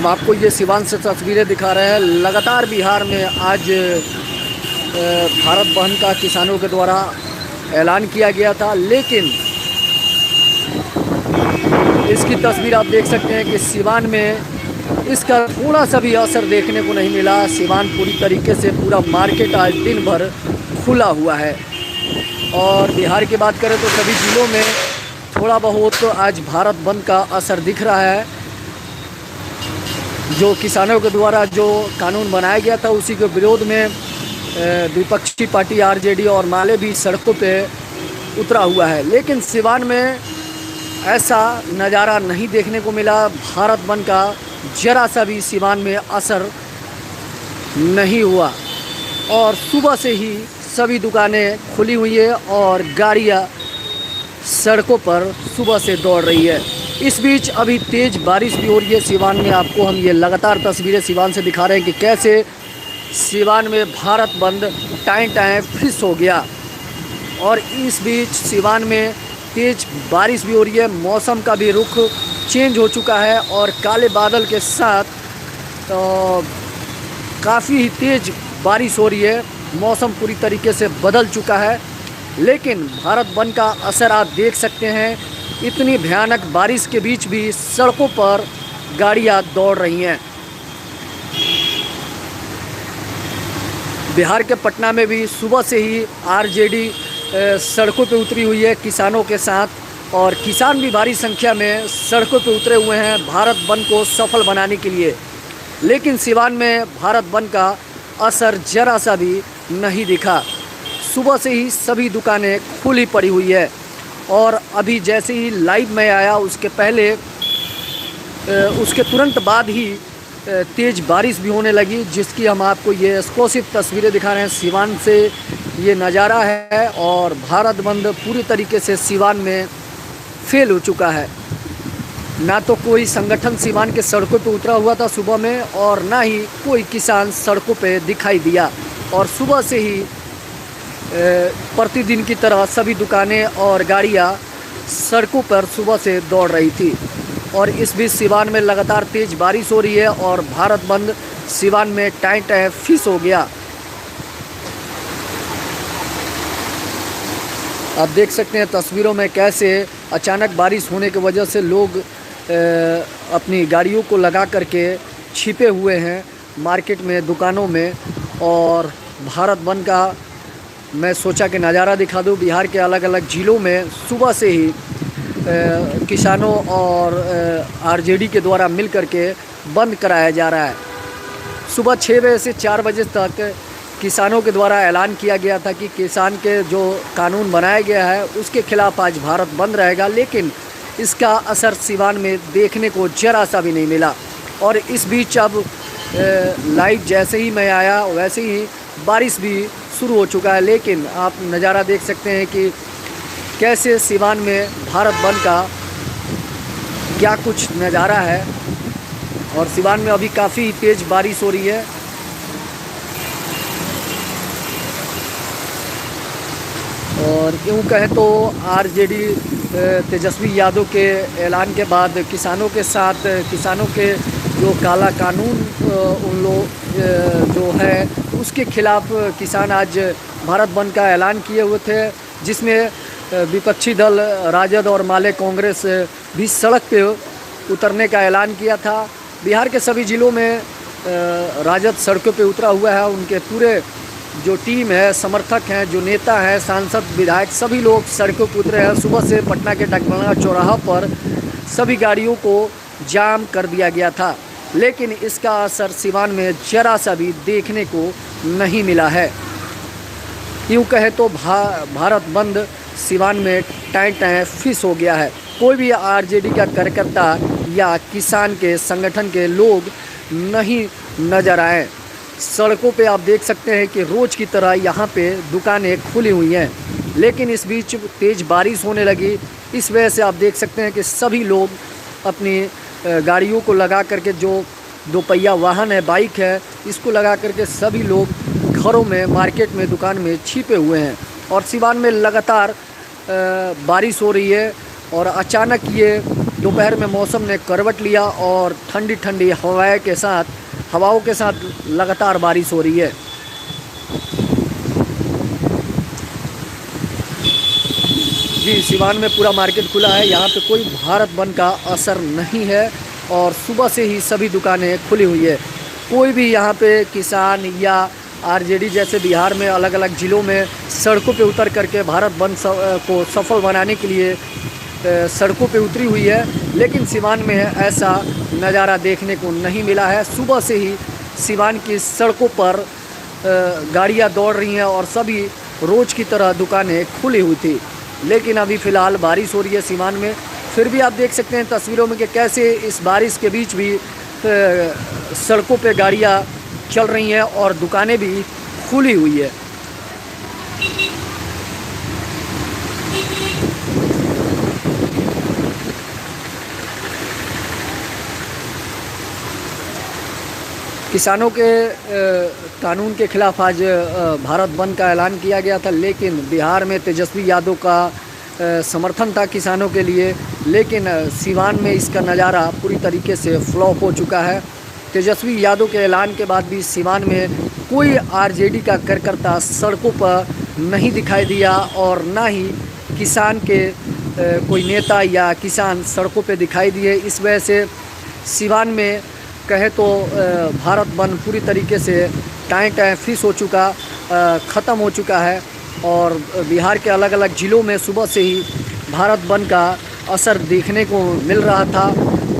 आपको ये सिवान से तस्वीरें दिखा रहे हैं। लगातार बिहार में आज भारत बंद का किसानों के द्वारा ऐलान किया गया था, लेकिन इसकी तस्वीर आप देख सकते हैं कि सिवान में इसका थोड़ा सा भी असर देखने को नहीं मिला। सिवान पूरी तरीके से पूरा मार्केट आज दिन भर खुला हुआ है। और बिहार की बात करें तो सभी ज़िलों में थोड़ा बहुत आज भारत बंद का असर दिख रहा है। जो किसानों के द्वारा जो कानून बनाया गया था उसी के विरोध में विपक्षी पार्टी आरजेडी और माले भी सड़कों पे उतरा हुआ है, लेकिन सिवान में ऐसा नज़ारा नहीं देखने को मिला। भारत बंद का जरा सा भी सिवान में असर नहीं हुआ और सुबह से ही सभी दुकानें खुली हुई है और गाड़ियां सड़कों पर सुबह से दौड़ रही है। इस बीच अभी तेज़ बारिश भी हो रही है सिवान में। आपको हम ये लगातार तस्वीरें सिवान से दिखा रहे हैं कि कैसे सिवान में भारत बंद टाइम फिनिश हो गया। और इस बीच सिवान में तेज़ बारिश भी हो रही है। मौसम का भी रुख चेंज हो चुका है और काले बादल के साथ काफ़ी तेज़ बारिश हो रही है। मौसम पूरी तरीके से बदल चुका है, लेकिन भारत बंद का असर आप देख सकते हैं। इतनी भयानक बारिश के बीच भी सड़कों पर गाड़ियां दौड़ रही हैं। बिहार के पटना में भी सुबह से ही आरजेडी सड़कों पे उतरी हुई है किसानों के साथ, और किसान भी भारी संख्या में सड़कों पे उतरे हुए हैं भारत बंद को सफल बनाने के लिए। लेकिन सिवान में भारत बंद का असर जरा सा भी नहीं दिखा। सुबह से ही सभी दुकानें खुली पड़ी हुई है और अभी जैसे ही लाइव में आया उसके तुरंत बाद ही तेज़ बारिश भी होने लगी, जिसकी हम आपको ये एक्सक्लूसिव तस्वीरें दिखा रहे हैं। सिवान से ये नज़ारा है और भारत बंद पूरी तरीके से सिवान में फेल हो चुका है। ना तो कोई संगठन सिवान के सड़कों पे उतरा हुआ था सुबह में, और ना ही कोई किसान सड़कों पे दिखाई दिया। और सुबह से ही प्रतिदिन की तरह सभी दुकानें और गाड़ियां सड़कों पर सुबह से दौड़ रही थी। और इस बीच सिवान में लगातार तेज़ बारिश हो रही है और भारत बंद सिवान में टाइम फिनिश हो गया। आप देख सकते हैं तस्वीरों में कैसे अचानक बारिश होने की वजह से लोग अपनी गाड़ियों को लगा करके छिपे हुए हैं मार्केट में, दुकानों में। और भारत बंद का मैं सोचा कि नज़ारा दिखा दूं। बिहार के अलग अलग ज़िलों में सुबह से ही किसानों और आरजेडी के द्वारा मिल करके बंद कराया जा रहा है। सुबह 6 बजे से 4 बजे तक किसानों के द्वारा ऐलान किया गया था कि किसान के जो कानून बनाया गया है उसके खिलाफ आज भारत बंद रहेगा, लेकिन इसका असर सिवान में देखने को जरा सा भी नहीं मिला। और इस बीच अब लाइव जैसे ही मैं आया वैसे ही बारिश भी शुरू हो चुका है। लेकिन आप नज़ारा देख सकते हैं कि कैसे सिवान में भारत बंद का क्या कुछ नज़ारा है। और सिवान में अभी काफ़ी तेज़ बारिश हो रही है। और यूँ कहें तो आरजेडी तेजस्वी यादव के ऐलान के बाद किसानों के जो काला कानून उन लोग जो है उसके खिलाफ किसान आज भारत बंद का ऐलान किए हुए थे, जिसमें विपक्षी दल राजद और माले कांग्रेस भी सड़क पे उतरने का ऐलान किया था। बिहार के सभी ज़िलों में राजद सड़कों पे उतरा हुआ है। उनके पूरे जो टीम है, समर्थक हैं, जो नेता हैं, सांसद, विधायक, सभी लोग सड़कों पर उतरे हैं। सुबह से पटना के डगमगा चौराहा पर सभी गाड़ियों को जाम कर दिया गया था, लेकिन इसका असर सिवान में जरा सा भी देखने को नहीं मिला है। यूँ कहे तो भारत बंद सिवान में टाइम फिनिश हो गया है। कोई भी आरजेडी का कार्यकर्ता या किसान के संगठन के लोग नहीं नज़र आए। सड़कों पे आप देख सकते हैं कि रोज़ की तरह यहाँ पे दुकानें खुली हुई हैं, लेकिन इस बीच तेज़ बारिश होने लगी। इस वजह से आप देख सकते हैं कि सभी लोग अपनी गाड़ियों को लगा करके, जो दोपहिया वाहन है, बाइक है, इसको लगा करके सभी लोग घरों में, मार्केट में, दुकान में छिपे हुए हैं। और सिवान में लगातार बारिश हो रही है और अचानक ये दोपहर में मौसम ने करवट लिया और ठंडी ठंडी हवाओं के साथ लगातार बारिश हो रही है। जी, सिवान में पूरा मार्केट खुला है। यहाँ पे कोई भारत बंद का असर नहीं है और सुबह से ही सभी दुकानें खुली हुई है। कोई भी यहाँ पे किसान या आरजेडी जैसे बिहार में अलग अलग ज़िलों में सड़कों पे उतर करके भारत बंद को सफल बनाने के लिए सड़कों पे उतरी हुई है, लेकिन सिवान में ऐसा नज़ारा देखने को नहीं मिला है। सुबह से ही सिवान की सड़कों पर गाड़ियाँ दौड़ रही हैं और सभी रोज़ की तरह दुकानें खुली हुई थी, लेकिन अभी फ़िलहाल बारिश हो रही है सिवान में। फिर भी आप देख सकते हैं तस्वीरों में कि कैसे इस बारिश के बीच भी सड़कों पे गाड़ियाँ चल रही हैं और दुकानें भी खुली हुई है। किसानों के कानून के खिलाफ आज भारत बंद का ऐलान किया गया था, लेकिन बिहार में तेजस्वी यादव का समर्थन था किसानों के लिए, लेकिन सिवान में इसका नज़ारा पूरी तरीके से फ्लॉप हो चुका है। तेजस्वी यादव के ऐलान के बाद भी सिवान में कोई आरजेडी का कार्यकर्ता सड़कों पर नहीं दिखाई दिया और ना ही किसान के कोई नेता या किसान सड़कों पे दिखाई दिए। इस वजह से सिवान में कहे तो भारत बंद पूरी तरीके से टाइम फिक्स हो चुका, ख़त्म हो चुका है और बिहार के अलग अलग ज़िलों में सुबह से ही भारत बंद का असर देखने को मिल रहा था।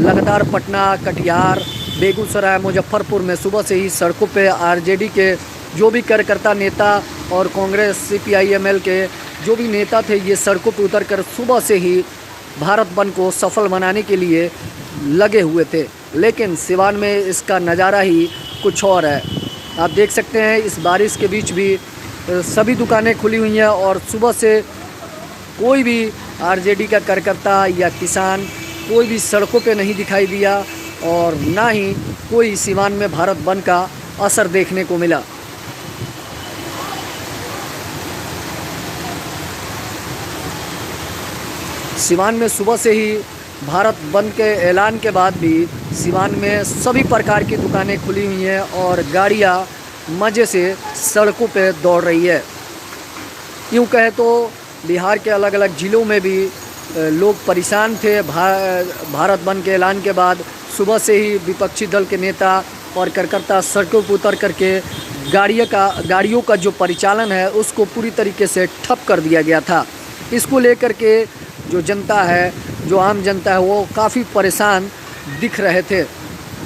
लगातार पटना, कटिहार, बेगूसराय, मुजफ्फरपुर में सुबह से ही सड़कों पे आरजेडी के जो भी कार्यकर्ता नेता और कांग्रेस सीपीआई-एमएल के जो भी नेता थे, ये सड़कों पे उतरकर सुबह से ही भारत बंद को सफल बनाने के लिए लगे हुए थे, लेकिन सिवान में इसका नज़ारा ही कुछ और है। आप देख सकते हैं इस बारिश के बीच भी सभी दुकानें खुली हुई हैं और सुबह से कोई भी आरजेडी का कार्यकर्ता या किसान कोई भी सड़कों पे नहीं दिखाई दिया और ना ही कोई सिवान में भारत बंद का असर देखने को मिला। सिवान में सुबह से ही भारत बंद के ऐलान के बाद भी सिवान में सभी प्रकार की दुकानें खुली हुई हैं और गाड़ियां मज़े से सड़कों पे दौड़ रही है। यूँ कहे तो बिहार के अलग अलग ज़िलों में भी लोग परेशान थे। भारत बंद के ऐलान के बाद सुबह से ही विपक्षी दल के नेता और कार्यकर्ता सड़कों पर उतर करके गाड़ियों का जो परिचालन है उसको पूरी तरीके से ठप कर दिया गया था। इसको लेकर के जो जनता है, जो आम जनता है, वो काफ़ी परेशान दिख रहे थे,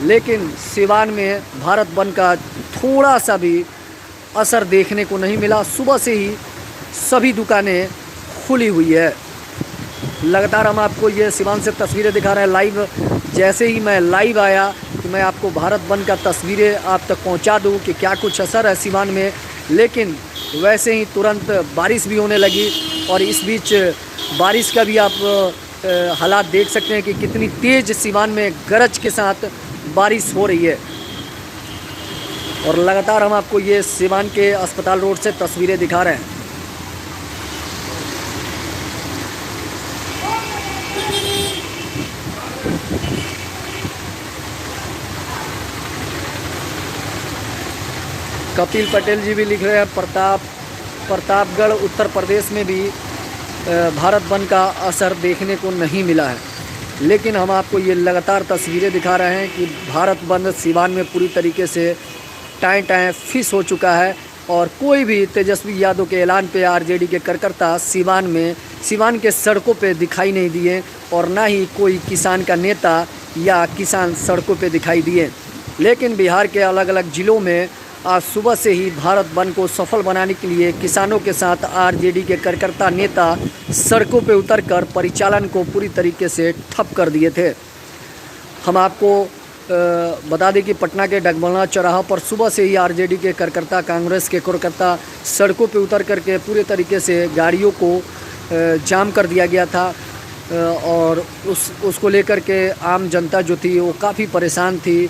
लेकिन सिवान में भारत बंद का थोड़ा सा भी असर देखने को नहीं मिला। सुबह से ही सभी दुकानें खुली हुई है। लगातार हम आपको ये सिवान से तस्वीरें दिखा रहे हैं लाइव। जैसे ही मैं लाइव आया कि मैं आपको भारत बंद का तस्वीरें आप तक पहुंचा दूं कि क्या कुछ असर है सिवान में, लेकिन वैसे ही तुरंत बारिश भी होने लगी और इस बीच बारिश का भी आप हालात देख सकते हैं कि कितनी तेज़ सिवान में गरज के साथ बारिश हो रही है। और लगातार हम आपको ये सिवान के अस्पताल रोड से तस्वीरें दिखा रहे हैं। कपिल पटेल जी भी लिख रहे हैं प्रतापगढ़ उत्तर प्रदेश में भी भारत बंद का असर देखने को नहीं मिला है, लेकिन हम आपको ये लगातार तस्वीरें दिखा रहे हैं कि भारत बंद सिवान में पूरी तरीके से टाइम फिक्स हो चुका है और कोई भी तेजस्वी यादव के ऐलान पे आरजेडी के कार्यकर्ता सिवान के सड़कों पे दिखाई नहीं दिए और ना ही कोई किसान का नेता या किसान सड़कों पे दिखाई दिए। लेकिन बिहार के अलग अलग ज़िलों में आज सुबह से ही भारत बंद को सफल बनाने के लिए किसानों के साथ आरजेडी के कार्यकर्ता नेता सड़कों पे उतरकर परिचालन को पूरी तरीके से ठप कर दिए थे। हम आपको बता दें कि पटना के डगमला चौराहा पर सुबह से ही आरजेडी के कार्यकर्ता, कांग्रेस के कार्यकर्ता सड़कों पे उतर करके पूरे तरीके से गाड़ियों को जाम कर दिया गया था और उसको लेकर के आम जनता जो थी वो काफ़ी परेशान थी।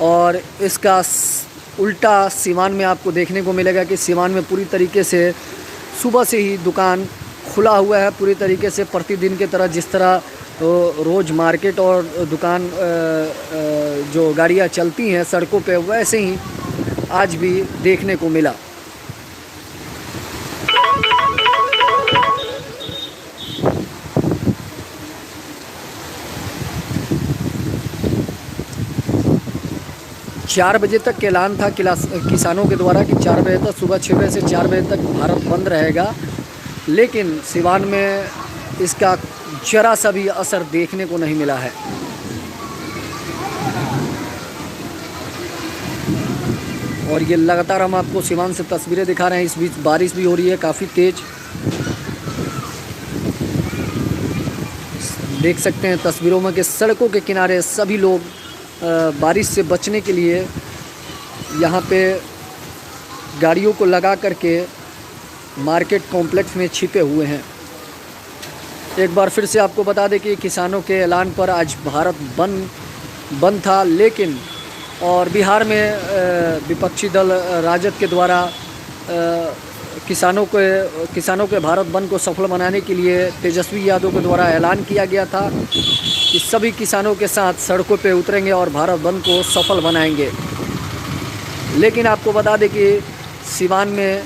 और इसका उल्टा सिवान में आपको देखने को मिलेगा कि सिवान में पूरी तरीके से सुबह से ही दुकान खुला हुआ है, पूरी तरीके से प्रतिदिन की तरह जिस तरह तो रोज़ मार्केट और दुकान जो गाड़ियाँ चलती हैं सड़कों पे, वैसे ही आज भी देखने को मिला। चार बजे तक का ऐलान था किसानों के द्वारा कि 4 बजे तक, सुबह 6 बजे से 4 बजे तक भारत बंद रहेगा, लेकिन सिवान में इसका जरा सा भी असर देखने को नहीं मिला है। और ये लगातार हम आपको सिवान से तस्वीरें दिखा रहे हैं। इस बीच बारिश भी हो रही है काफ़ी तेज़, देख सकते हैं तस्वीरों में कि सड़कों के किनारे सभी लोग बारिश से बचने के लिए यहाँ पे गाड़ियों को लगा करके मार्केट कॉम्प्लेक्स में छिपे हुए हैं। एक बार फिर से आपको बता दें कि किसानों के ऐलान पर आज भारत बंद था, लेकिन और बिहार में विपक्षी दल राजद के द्वारा किसानों के भारत बंद को सफल बनाने के लिए तेजस्वी यादव के द्वारा ऐलान किया गया था कि सभी किसानों के साथ सड़कों पे उतरेंगे और भारत बंद को सफल बनाएंगे। लेकिन आपको बता दें कि सिवान में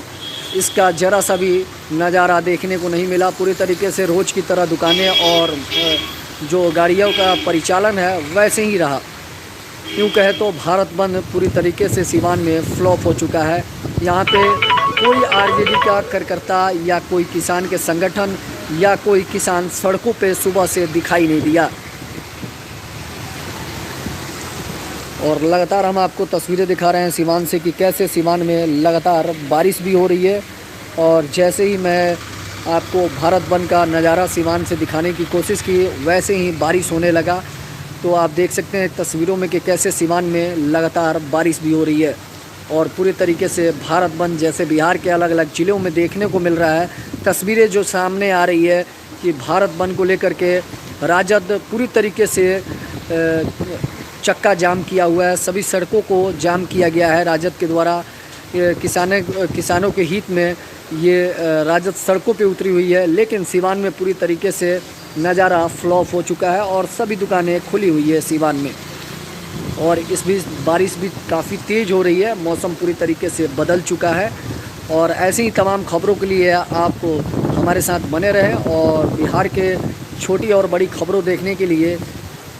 इसका ज़रा सा भी नज़ारा देखने को नहीं मिला। पूरी तरीके से रोज़ की तरह दुकानें और जो गाड़ियों का परिचालन है वैसे ही रहा। यूँ कहे तो भारत बंद पूरी तरीके से सिवान में फ्लॉप हो चुका है। यहाँ पे कोई आरजेडी का कार्यकर्ता या कोई किसान के संगठन या कोई किसान सड़कों पे सुबह से दिखाई नहीं दिया। और लगातार हम आपको तस्वीरें दिखा रहे हैं सिवान से कि कैसे सिवान में लगातार बारिश भी हो रही है। और जैसे ही मैं आपको भारत बंद का नज़ारा सिवान से दिखाने की कोशिश की, वैसे ही बारिश होने लगा। तो आप देख सकते हैं तस्वीरों में कि कैसे सिवान में लगातार बारिश भी हो रही है। और पूरी तरीके से भारत बंद जैसे बिहार के अलग अलग ज़िलों में देखने को मिल रहा है। तस्वीरें जो सामने आ रही है कि भारत बंद को लेकर के राजद पूरी तरीके से चक्का जाम किया हुआ है। सभी सड़कों को जाम किया गया है राजद के द्वारा। किसानों के हित में ये राजद सड़कों पे उतरी हुई है, लेकिन सिवान में पूरी तरीके से नज़ारा फ्लॉप हो चुका है और सभी दुकानें खुली हुई है सिवान में। और इस बीच बारिश भी काफ़ी तेज़ हो रही है, मौसम पूरी तरीके से बदल चुका है। और ऐसी ही तमाम खबरों के लिए आप हमारे साथ बने रहें और बिहार के छोटी और बड़ी खबरों देखने के लिए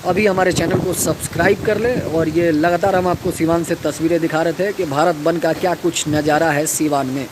अभी हमारे चैनल को सब्सक्राइब कर लें। और ये लगातार हम आपको सिवान से तस्वीरें दिखा रहे थे कि भारत बंद का क्या कुछ नज़ारा है सिवान में।